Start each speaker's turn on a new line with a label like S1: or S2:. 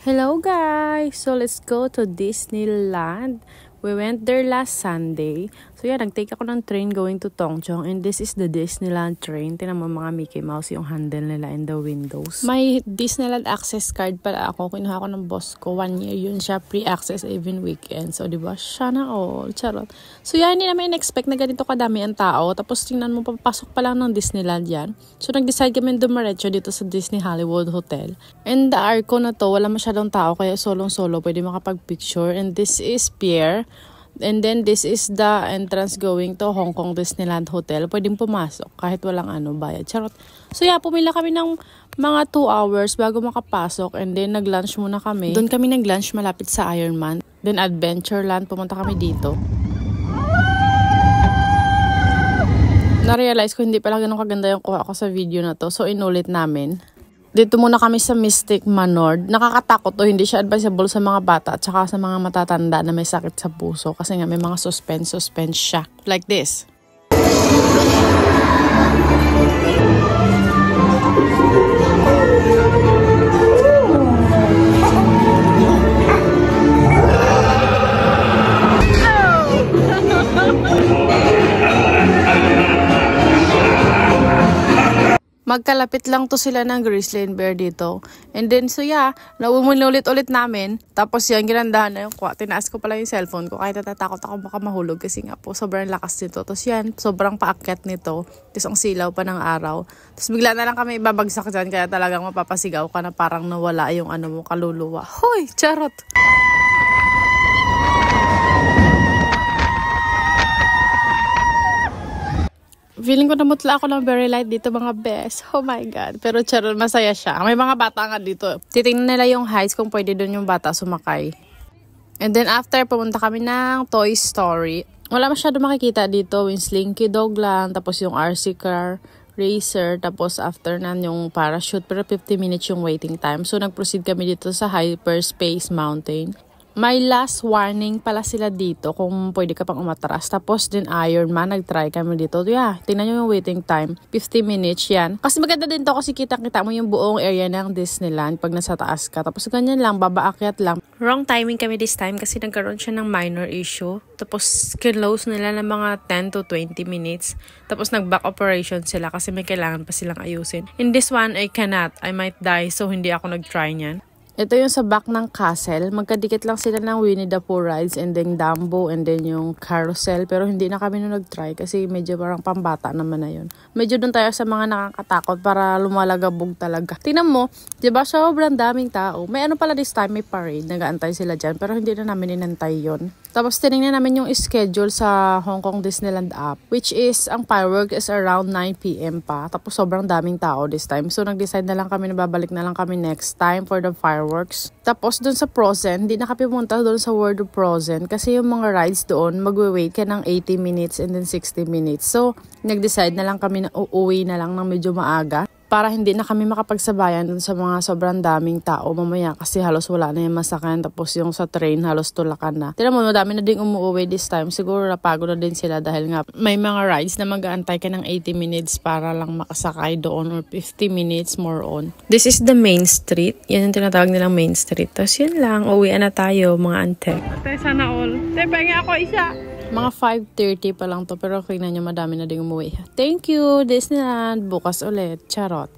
S1: Hello guys! So let's go to Disneyland. We went there last Sunday. So yeah, nag-take ako ng train going to Tongchong and this is the Disneyland train. Tingnan mo mga Mickey Mouse yung handle nila in the windows. May Disneyland access card pala ako. Kinuha ko ng boss ko. 1 year yun siya. Pre-access even weekend. So diba? Sana all. Charot. So yeah, hindi naman in-expect na ganito kadami ang tao. Tapos tingnan mo, papasok pa lang ng Disneyland yan. So nag-decide kami dumiretso dito sa Disney Hollywood Hotel. And the arco na to, wala masyadong tao. Kaya solong-solo pwede makapag-picture. And this is Pierre. And then this is the entrance going to Hong Kong Disneyland Hotel. Pwedeng pumasok kahit walang bayad. Charot. So yeah, pumila kami ng mga 2 hours bago makapasok. And then nag-lunch muna kami. Doon kami nag-lunch malapit sa Ironman. Then Adventureland, pumunta kami dito. Na-realize ko hindi pala ganun kaganda yung kuha ko sa video na to. So inulit namin. Dito muna kami sa Mystic Manor. Nakakatakot to, hindi siya advisable sa mga bata at saka sa mga matatanda na may sakit sa puso. Kasi nga may mga suspense siya. Like this. Magkalapit lang to sila ng grizzly and bear dito. And then, so yeah, naulit-ulit namin. Tapos yan, ginandahan na yung kuha. Tinaas ko pala yung cellphone ko. Kahit natatakot ako baka mahulog kasi nga po, sobrang lakas nito. Tapos yan, sobrang paakyat nito. Tapos ang silaw pa ng araw. Tapos bigla na lang kami ibabagsak dyan. Kaya talagang mapapasigaw ka na parang nawala yung mo, kaluluwa. Hoy, charot! Feeling ko namutla ako ng very light dito mga best. Oh my God. Pero charot, masaya siya. May mga bata nga dito. Titingnan nila yung heights kung pwede doon yung bata sumakay. And then after, pumunta kami ng Toy Story. Wala masyado makikita dito. Yung Slinky Dog lang. Tapos yung RC car racer. Tapos after nan yung parachute. Pero 50 minutes yung waiting time. So nag-proceed kami dito sa Hyperspace Mountain. May last warning pala sila dito kung pwede ka pang umatras. Tapos din Ironman, nag-try kami dito. Yeah, tingnan nyo yung waiting time. 50 minutes yan. Kasi maganda din to kasi kita-kita mo yung buong area ng Disneyland pag nasa taas ka. Tapos ganyan lang, babaakyat lang. Wrong timing kami this time kasi nagkaroon siya ng minor issue. Tapos kinlose nila ng mga 10 to 20 minutes. Tapos nag-back operation sila kasi may kailangan pa silang ayusin. In this one, I cannot. I might die so hindi ako nag-try niyan. Ito yung sa back ng castle. Magkadikit lang sila ng Winnie the Pooh rides and then Dumbo and then yung carousel. Pero hindi na kami nung nag-try kasi medyo parang pambata naman na yun. Medyo dun tayo sa mga nakakatakot para lumalagabog talaga. Tingnan mo, diba sobrang daming tao. May pala this time, may parade. Nag-aantay sila dyan pero hindi na namin inantay yun. Tapos tinignan namin yung schedule sa Hong Kong Disneyland app. Which is, ang firework is around 9 PM pa. Tapos sobrang daming tao this time. So nag-decide na lang kami na babalik na lang kami next time for the fireworks. Tapos dun sa Frozen, hindi na kami pumunta dun sa World of Frozen. Kasi yung mga rides doon, magwe-wait ka ng 80 minutes and then 60 minutes. So nag-decide na lang kami na uuwi na lang ng medyo maaga. Para hindi na kami makapagsabayan dun sa mga sobrang daming tao mamaya kasi halos wala na yung masakyan tapos yung sa train halos tulakan na. Tignan mo, madami na din umuwi this time. Siguro napagod na din sila dahil nga may mga rides na mag-aantay ka ng 80 minutes para lang makasakay doon or 50 minutes more on. This is the main street. Yan yung tinatawag nilang main street. Tapos yun lang, uwian na tayo mga ante. Ate, sana all. Ate, pahinga ako isa. Mga 5:30 pa lang to pero tingnan nyo madami na din umuwi. Thank you Disneyland. Bukas ulit. Charot.